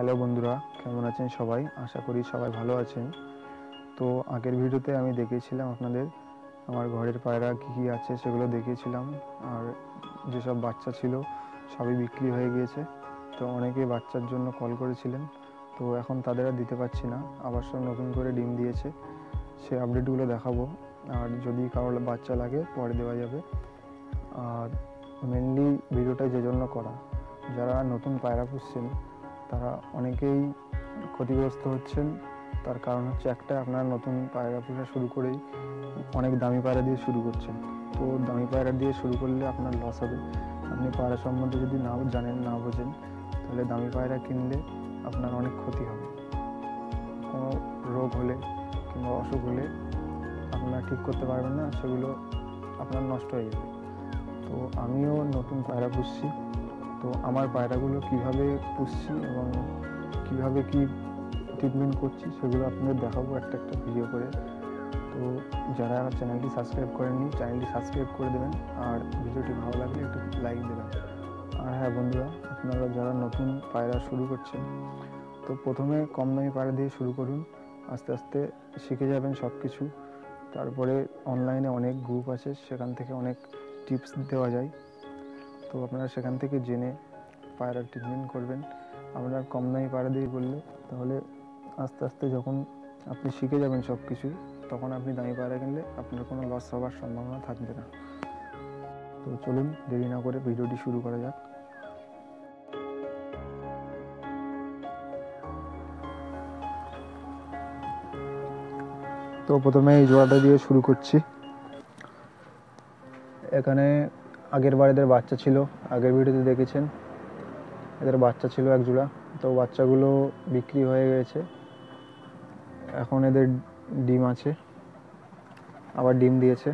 Hello বন্ধুরা, কেমন আছেন সবাই? আশা করি সবাই ভালো আছেন। তো আগের ভিডিওতে আমি দেখিয়েছিলাম আপনাদের আমার ঘরের পায়রা কী কী আছে সেগুলো দেখিয়েছিলাম। আর যেসব বাচ্চা ছিল সবই বিক্রি হয়ে গিয়েছে। তো অনেকেই বাচ্চার জন্য কল করেছিলেন, তো এখন তাদের আর দিতে পারছি না। আবার সব নতুন করে ডিম দিয়েছে, সেই আপডেটগুলো দেখাবো। আর যদি কারোর বাচ্চা লাগে পরে দেওয়া যাবে। আর মেনলি ভিডিওটা যে জন্য করা, যারা নতুন পায়রা পুষছেন তারা অনেকেই ক্ষতিগ্রস্ত হচ্ছেন। তার কারণ হচ্ছে একটা, আপনারা নতুন পায়রা পোষা শুরু করেই অনেক দামি পায়রা দিয়ে শুরু করছেন। তো দামি পায়রা দিয়ে শুরু করলে আপনার লস হবে। আপনি পায়রা সম্বন্ধে যদি না জানেন, না বোঝেন, তাহলে দামি পায়রা কিনলে আপনার অনেক ক্ষতি হবে। কোনো রোগ হলে কিংবা অসুখ হলে আপনারা ঠিক করতে পারবেন না, সেগুলো আপনার নষ্ট হয়ে যাবে। তো আমিও নতুন পায়রা পুষছি। তো আমার পায়রাগুলো কিভাবে পুষছি এবং কিভাবে কি ট্রিটমেন্ট করছি সেগুলো আপনাদের দেখাবো একটা একটা ভিডিও করে। তো যারা চ্যানেলটি সাবস্ক্রাইব করেননি, চ্যানেলটি সাবস্ক্রাইব করে দেবেন। আর ভিডিওটি ভালো লাগলে একটু লাইক দেবেন। আর হ্যাঁ বন্ধুরা, আপনারা যারা নতুন পায়রা শুরু করছেন, তো প্রথমে কম দামি পায়রা দিয়ে শুরু করুন। আস্তে আস্তে শিখে যাবেন সব কিছু। তারপরে অনলাইনে অনেক গ্রুপ আছে, সেখান থেকে অনেক টিপস দেওয়া যায়। তো আপনারা সেখান থেকে জেনে পায়রার ট্রিটমেন্ট করবেন। আপনার কম দামি পায়রা দিয়ে বললে তাহলে আস্তে আস্তে যখন আপনি শিখে যাবেন সব কিছু, তখন আপনি দামি পায়রা কিনলে আপনার কোনো লস হওয়ার সম্ভাবনা থাকবে না। তো চলুন দেরি না করে ভিডিওটি শুরু করা যাক। তো প্রথমে এই জোড়াটা দিয়ে শুরু করছি। এখানে আগের বার এদের বাচ্চা ছিল, আগের ভিডিওতে দেখেছেন এদের বাচ্চা ছিল এক জোড়া। তো বাচ্চাগুলো বিক্রি হয়ে গেছে, এখন এদের ডিম আছে, আবার ডিম দিয়েছে।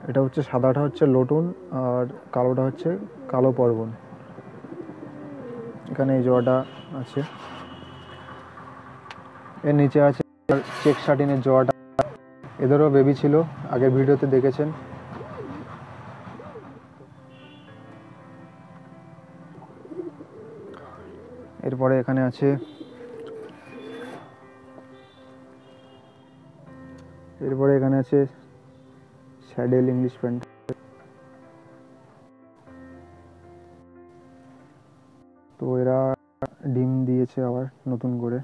এটা হচ্ছে সাদাটা হচ্ছে লটুন, আর কালোটা হচ্ছে কালো পর্বন। এখানে এই জোড়াটা আছে, এর নিচে আছে চেক শাটিনের জোড়াটা। এদেরও বেবি ছিল, আগের ভিডিওতে দেখেছেন। এরপরে এখানে আছে স্যাডেল ইংলিশ প্যান্ট। তো এরা ডিম দিয়েছে আবার নতুন করে।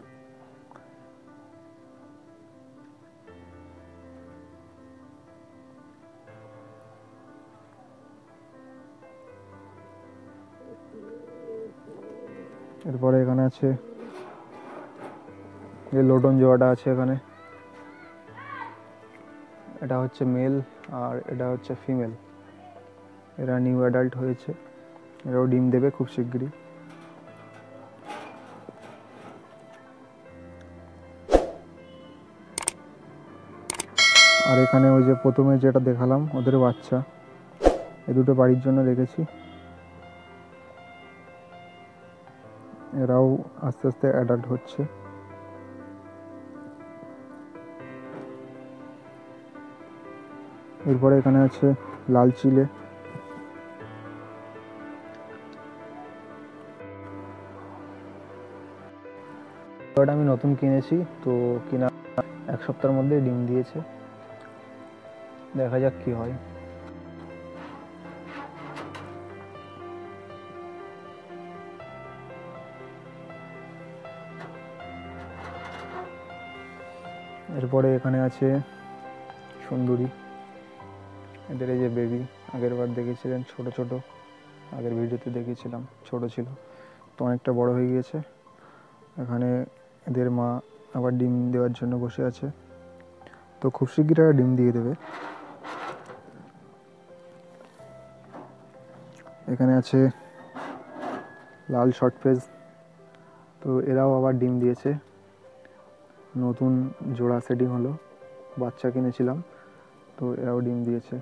এরপরে এখানে আছে এই লোটন জোড়াটা আছে এখানে। এটা হচ্ছে মেল আর এটা হচ্ছে ফিমেল। এরা নিউ অ্যাডাল্ট হয়েছে, এরাও ডিম দেবে খুব শিগগিরই। আর এখানে ওই যে প্রথমে যেটা দেখালাম ওদের বাচ্চা, এ দুটো বাড়ির জন্য রেখেছি। এরাও আস্তে আস্তে অ্যাডাল্ট হচ্ছে। এরপরে এখানে আছে লাল চিলে। ওটা আমি নতুন কিনেছি, তো কিনা এক সপ্তাহের মধ্যে ডিম দিয়েছে। দেখা যাক কি হয়। এরপরে এখানে আছে সুন্দরী। এদের এই যে বেবি, আগের বার দেখেছিলেন ছোট ছোট, আগের ভিডিওতে দেখেছিলাম ছোট ছিল, তো অনেকটা বড় হয়ে গিয়েছে। এখানে এদের মা আবার ডিম দেওয়ার জন্য বসে আছে, তো খুব শিগগিরই ডিম দিয়ে দেবে। এখানে আছে লাল শর্ট ফেজ, তো এরাও আবার ডিম দিয়েছে। নতুন জোড়া সেটিং হলো, বাচ্চা কিনেছিলাম, তো এরাও ডিম দিয়েছে।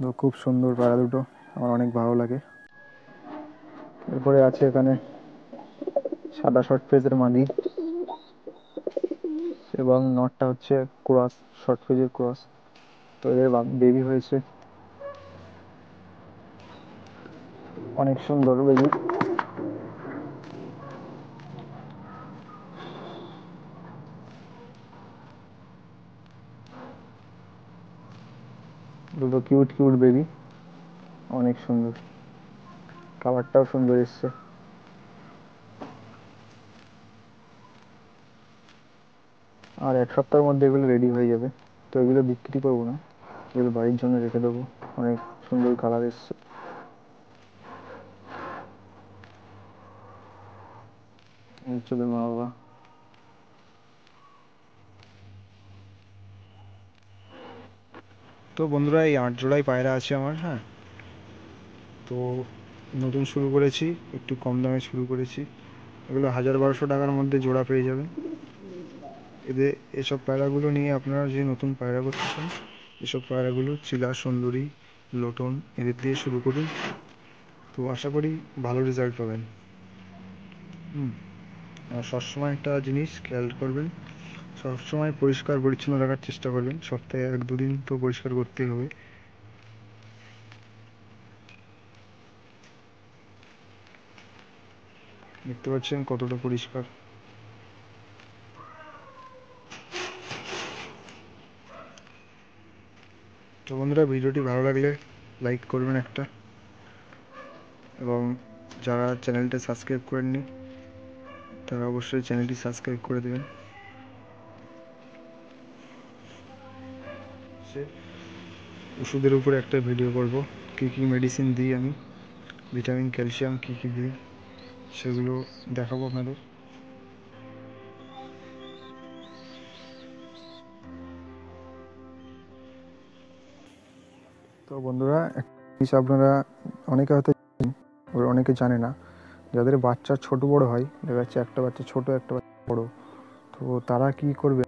তো খুব সুন্দর পায়রা দুটো, আমার অনেক ভালো লাগে। এরপরে আছে এখানে সাদা শর্ট ফেজের মাদি, এবং নটটা হচ্ছে ক্রস, শর্ট ফেজের ক্রস। তো এদের বেবি হয়েছে, অনেক সুন্দর বেবি। দুটো কিউট কিউট বেবি, অনেক সুন্দর, কালারটাও সুন্দর এসছে। আর এক সপ্তাহের মধ্যে এগুলো রেডি হয়ে যাবে। তো এগুলো বিক্রি করবো না, এগুলো বাড়ির জন্য রেখে দেবো। অনেক সুন্দর কালার এসছে। চলে মা বাবা। তো বন্ধুরা, এই 8 জোড়াই পায়রা আছে আমার। হ্যাঁ, তো নতুন শুরু করেছি, একটু কম দামে শুরু করেছি। এগুলো 1000-1200 টাকার মধ্যে জোড়া পেয়ে যাবেন। এসব পায়রাগুলো নিয়ে আপনারা যে নতুন পায়রা করতেছেন, এসব পায়রাগুলো চিলা, সুন্দরী, লোটন এদের দিয়ে শুরু করুন। তো আশা করি ভালো রেজাল্ট পাবেন। আর সবসময় একটা জিনিস খেয়াল করবেন, সবসময় পরিষ্কার পরিচ্ছন্ন রাখার চেষ্টা করবেন। সপ্তাহে 1-2 দিন তো পরিষ্কার করতেই হবে। দেখতে পাচ্ছেন কতটা পরিষ্কার। তো বন্ধুরা, ভিডিওটি ভালো লাগলে লাইক করবেন একটা, এবং যারা চ্যানেলটা সাবস্ক্রাইব করেননি তারা অবশ্যই চ্যানেলটি সাবস্ক্রাইব করে দেবেন। ওষুধের উপরে একটা ভিডিও করব, কী কী মেডিসিন দিই আমি, ভিটামিন, ক্যালসিয়াম কী কী দিই সেগুলো দেখাবো আপনাদের। তো বন্ধুরা, আপনারা অনেকে হয়তো অনেকে জানে না, যাদের বাচ্চা ছোট বড় হয়, দেখা যাচ্ছে একটা বাচ্চা ছোট একটা বাচ্চা বড়, তো তারা কি করবে।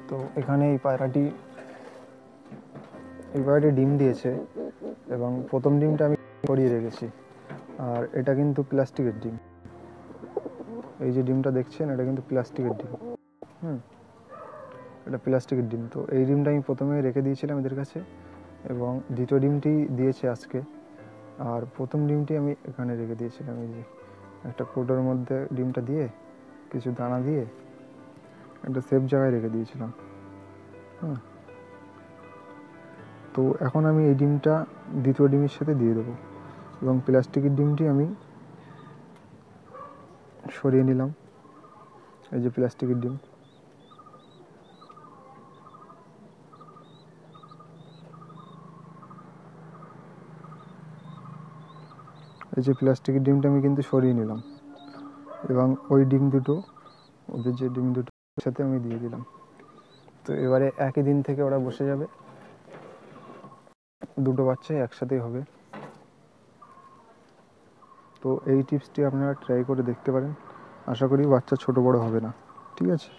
তো এখানে এই পায়রাটি ডিম দিয়েছে, এবং প্রথম ডিমটা আমি সরিয়ে রেখেছি। আর এটা কিন্তু প্লাস্টিকের ডিম, এই যে ডিমটা দেখছেন এটা কিন্তু প্লাস্টিকের ডিম। এটা প্লাস্টিকের ডিম। তো এই ডিমটা আমি প্রথমে রেখে দিয়েছিলাম এদের কাছে, এবং দ্বিতীয় ডিমটি দিয়েছে আজকে। আর প্রথম ডিমটি আমি এখানে রেখে দিয়েছিলাম, এই যে একটা কৌটোর মধ্যে ডিমটা দিয়ে কিছু দানা দিয়ে একটা সেফ জায়গায় রেখে দিয়েছিলাম। তো এখন আমি এই ডিমটা দ্বিতীয় ডিমের সাথে দিয়ে দেবো, এবং প্লাস্টিকের ডিমটি আমি সরিয়ে নিলাম। এই যে প্লাস্টিকের ডিম, এই যে প্লাস্টিকের ডিমটা আমি কিন্তু সরিয়ে নিলাম, এবং ওই ডিম দুটো, ওদের যে ডিম দুটোর সাথে আমি দিয়ে দিলাম। তো এবারে একই দিন থেকে ওরা বসে যাবে, দুটো বাচ্চাই একসাথেই হবে। তো এই টিপসটি আপনারা ট্রাই করে দেখতে পারেন, আশা করি বাচ্চা ছোট বড় হবে না। ঠিক আছে,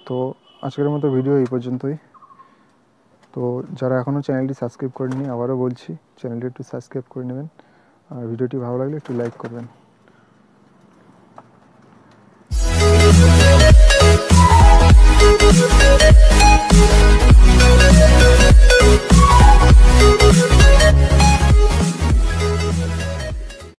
তো আজকের মতো ভিডিও এই পর্যন্তই। তো যারা এখনও চ্যানেলটি সাবস্ক্রাইব করেননি, আবারও বলছি চ্যানেলটি একটু সাবস্ক্রাইব করে নেবেন, আর ভিডিওটি ভালো লাগলে একটু লাইক করবেন।